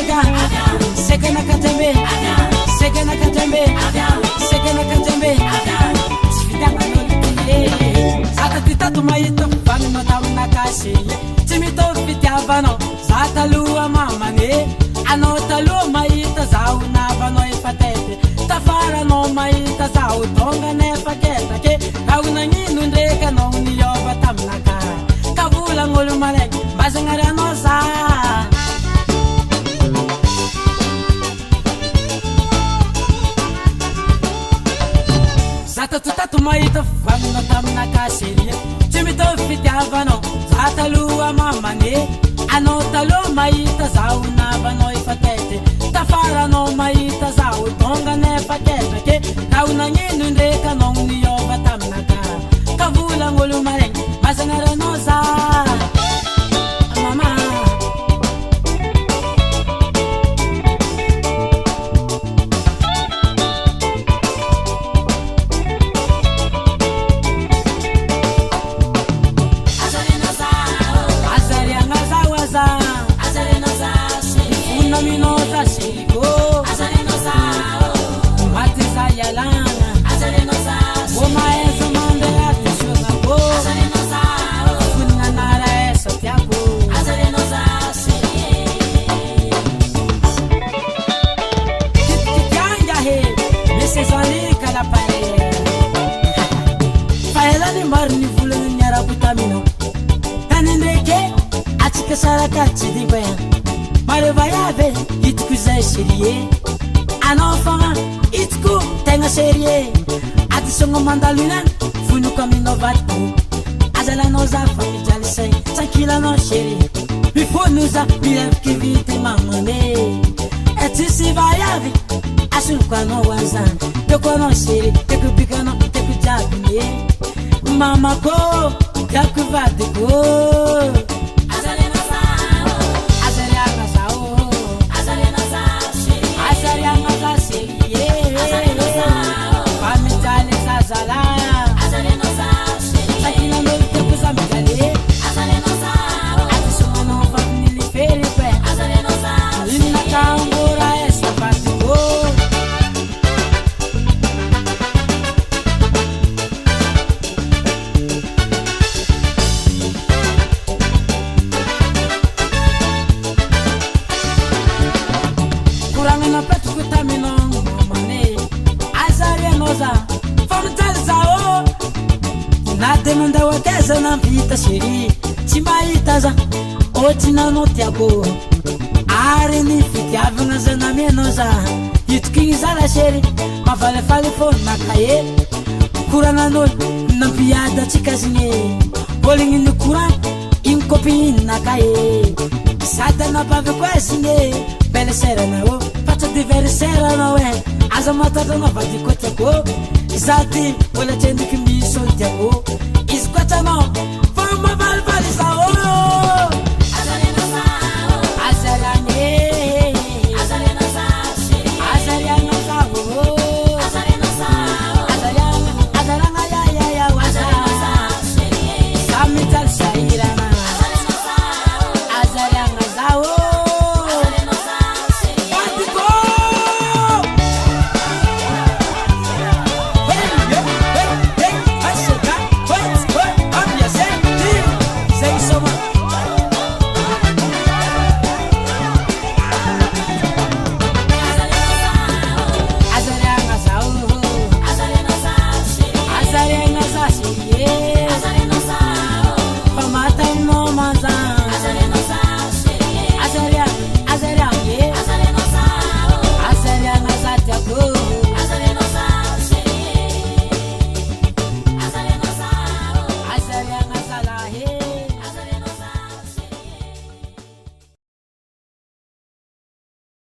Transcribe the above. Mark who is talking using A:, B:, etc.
A: Segana katembe, segana katembe, segana katembe. Sfidama nolite. Zata titatu maito fami matamna kashi. Timito fitiavano, zata lua mamane. Anota lua maita zau navano e fatete. Tafara no maita zau tonga ne faketa ke. Kauna nginu ndeka no niyoba tamnaka. Kavula ngolu mare, bazangara no sa. Zata tutatu maita famina tamna kashiria. Timito fitiavano, zata lua mamane. Anota lua maita zau navano e fatete. Tafara no maita zau tonga ne faketa ke. Kauna nginu ndeka no niyoba tamnaka. Kavula ngolu mare, bazangara no sa. Mama Marevaiave, itku zay serie. Anofanga, itku tenga serie. Ati songo mandaluna, funu kamino vatku. Azala noza famijali say, sakila no serie. Bifonuza, bilev kiviti mamane. Eti si vaiave, asulka no wazan. Teko no serie, teku bigano, teku jabine. Mama ko, yaku vatiko. Demanda wa kesa na pita shiri Chimaitaza Otina no tiago Are ni fitiava na zana menoza Itkinza la shiri Ma vale fale fon na kaye Kurana no na piada chikazine Boling in the kuran In kopi na kaye Sada na pave kwesine Bele sera na o Fato di vere sera na we Azamata no vadi kotiago Zati wala tendi kimi son tiago Isquatano, forma valvaliza, oh!